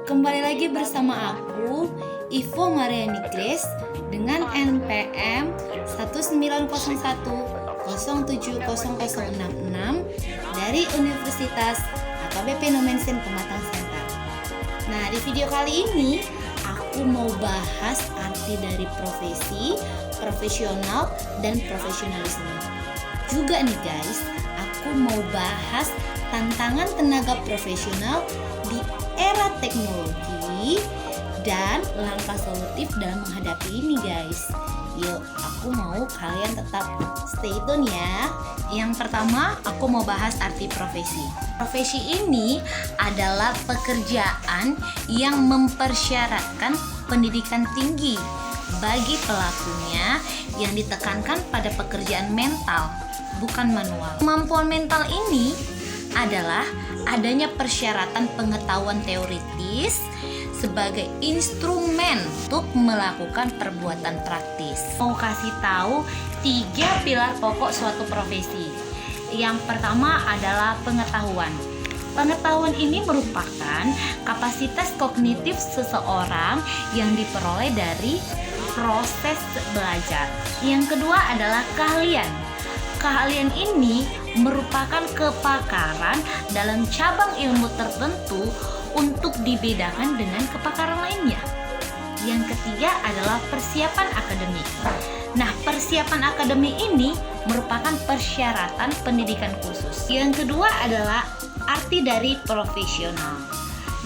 Kembali lagi bersama aku, Ivo Mariani Grace, dengan NPM 1901070066 dari Universitas AKBP Nomensen Pematang Siantar. Nah, di video kali ini aku mau bahas arti dari profesi, profesional, dan profesionalisme. Juga nih guys, aku mau bahas tantangan tenaga profesional di era teknologi dan langkah solutif dalam menghadapi ini guys. Yuk, aku mau kalian tetap stay tune ya. Yang pertama, aku mau bahas arti profesi. Profesi ini adalah pekerjaan yang mempersyaratkan pendidikan tinggi bagi pelakunya, yang ditekankan pada pekerjaan mental, bukan manual. Kemampuan mental ini adalah adanya persyaratan pengetahuan teoritis sebagai instrumen untuk melakukan perbuatan praktis. Mau kasih tahu 3 pilar pokok suatu profesi. Yang pertama adalah pengetahuan. Pengetahuan ini merupakan kapasitas kognitif seseorang yang diperoleh dari proses belajar. Yang kedua adalah keahlian. Keahlian ini merupakan kepakaran dalam cabang ilmu tertentu untuk dibedakan dengan kepakaran lainnya. Yang ketiga adalah persiapan akademik. Nah, persiapan akademik ini merupakan persyaratan pendidikan khusus. Yang kedua adalah arti dari profesional.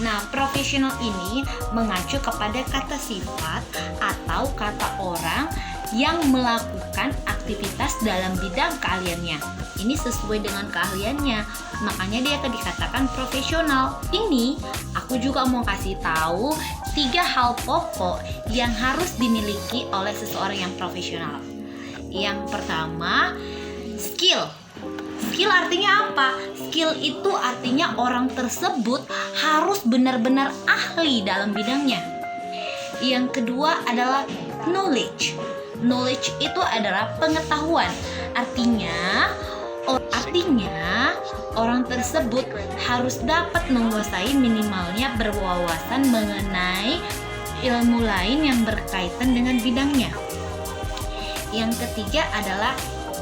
Nah, profesional ini mengacu kepada kata sifat atau kata orang yang melakukan aktivitas dalam bidang keahliannya. Ini sesuai dengan keahliannya, makanya dia akan dikatakan profesional. Ini aku juga mau kasih tahu 3 hal pokok yang harus dimiliki oleh seseorang yang profesional. Yang pertama, skill. Skill artinya apa? Skill itu artinya orang tersebut harus benar-benar ahli dalam bidangnya. Yang kedua adalah knowledge. Knowledge itu adalah pengetahuan. Artinya orang tersebut harus dapat menguasai minimalnya berwawasan mengenai ilmu lain yang berkaitan dengan bidangnya. Yang ketiga adalah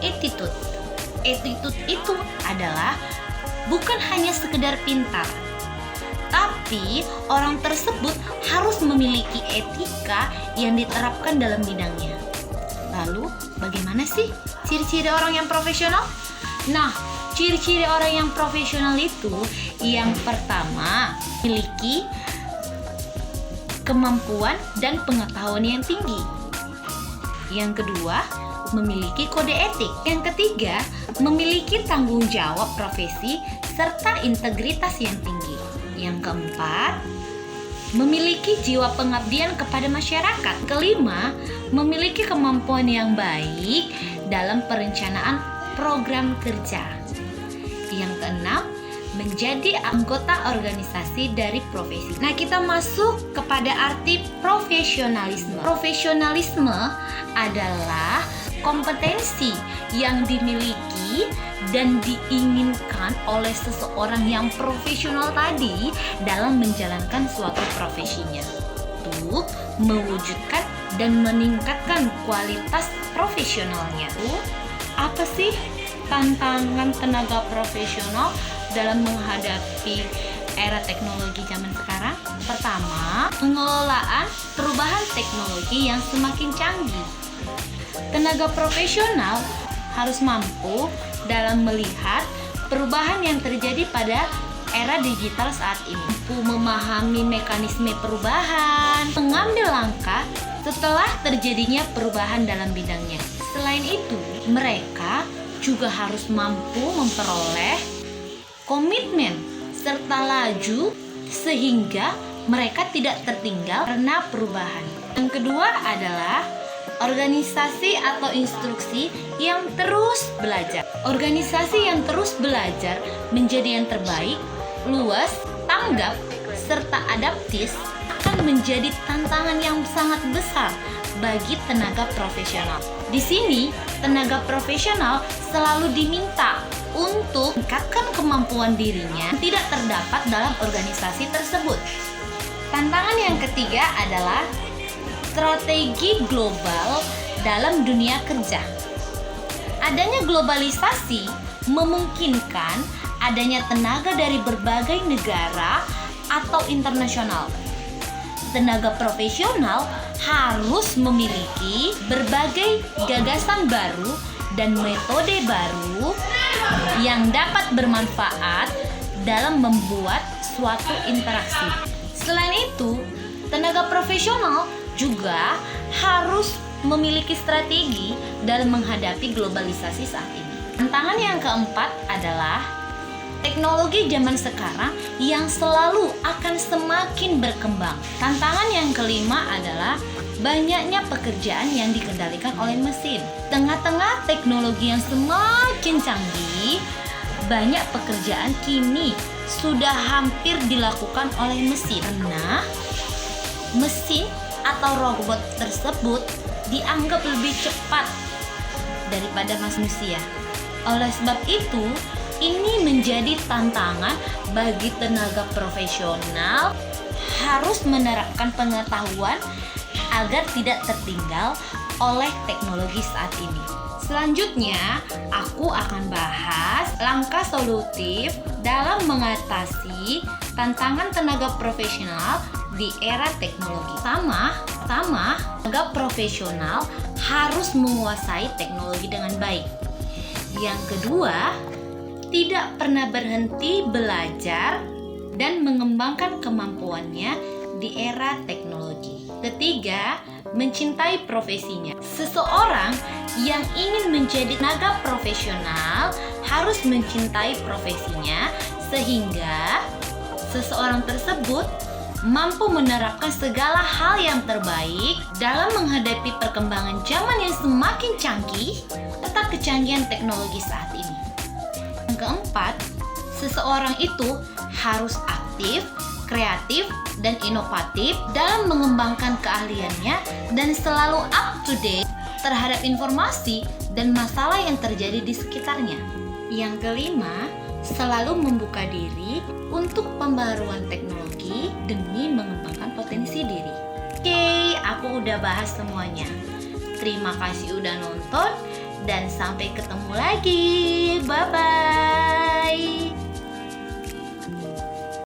attitude. Attitude itu adalah bukan hanya sekedar pintar, tapi orang tersebut harus memiliki etika yang diterapkan dalam bidangnya. Lalu, bagaimana sih ciri-ciri orang yang profesional? Nah, ciri-ciri orang yang profesional itu yang pertama, memiliki kemampuan dan pengetahuan yang tinggi. Yang kedua, memiliki kode etik. Yang ketiga, memiliki tanggung jawab profesi serta integritas yang tinggi. Yang keempat, memiliki jiwa pengabdian kepada masyarakat. Kelima, memiliki kemampuan yang baik dalam perencanaan program kerja. Yang keenam, menjadi anggota organisasi dari profesi. Nah, kita masuk kepada arti profesionalisme. Profesionalisme adalah kompetensi yang dimiliki dan diinginkan oleh seseorang yang profesional tadi dalam menjalankan suatu profesinya untuk mewujudkan dan meningkatkan kualitas profesionalnya. Apa sih tantangan tenaga profesional dalam menghadapi era teknologi zaman sekarang? Pertama, pengelolaan perubahan teknologi yang semakin canggih. Tenaga profesional harus mampu dalam melihat perubahan yang terjadi pada era digital saat ini, mampu memahami mekanisme perubahan, mengambil langkah setelah terjadinya perubahan dalam bidangnya. Selain itu, mereka juga harus mampu memperoleh komitmen serta laju sehingga mereka tidak tertinggal karena perubahan. Yang kedua adalah organisasi atau instruksi yang terus belajar. Organisasi yang terus belajar menjadi yang terbaik, luas, tanggap, serta adaptif akan menjadi tantangan yang sangat besar bagi tenaga profesional. Di sini, tenaga profesional selalu diminta untuk meningkatkan kemampuan dirinya tidak terdapat dalam organisasi tersebut. Tantangan yang ketiga adalah strategi global dalam dunia kerja. Adanya globalisasi memungkinkan adanya tenaga dari berbagai negara atau internasional. Tenaga profesional harus memiliki berbagai gagasan baru dan metode baru yang dapat bermanfaat dalam membuat suatu interaksi. Selain itu, tenaga profesional juga harus memiliki strategi dalam menghadapi globalisasi saat ini. Tantangan yang keempat adalah teknologi zaman sekarang yang selalu akan semakin berkembang. Tantangan yang kelima adalah banyaknya pekerjaan yang dikendalikan oleh mesin. Tengah-tengah teknologi yang semakin canggih, banyak pekerjaan kini sudah hampir dilakukan oleh mesin. Karena mesin atau robot tersebut dianggap lebih cepat daripada manusia. Oleh sebab itu, ini menjadi tantangan bagi tenaga profesional harus menerapkan pengetahuan agar tidak tertinggal oleh teknologi saat ini. Selanjutnya, aku akan bahas langkah solutif dalam mengatasi tantangan tenaga profesional di era teknologi. Pertama, tenaga profesional harus menguasai teknologi dengan baik. Yang kedua, tidak pernah berhenti belajar dan mengembangkan kemampuannya di era teknologi. Ketiga, mencintai profesinya. Seseorang yang ingin menjadi tenaga profesional harus mencintai profesinya sehingga seseorang tersebut mampu menerapkan segala hal yang terbaik dalam menghadapi perkembangan zaman yang semakin canggih serta kecanggihan teknologi saat ini. Yang keempat, seseorang itu harus aktif, kreatif, dan inovatif dalam mengembangkan keahliannya dan selalu up to date terhadap informasi dan masalah yang terjadi di sekitarnya. Yang kelima, selalu membuka diri untuk pembaruan teknologi demi mengembangkan potensi diri. Oke, aku udah bahas semuanya. Terima kasih udah nonton dan sampai ketemu lagi. Bye-bye.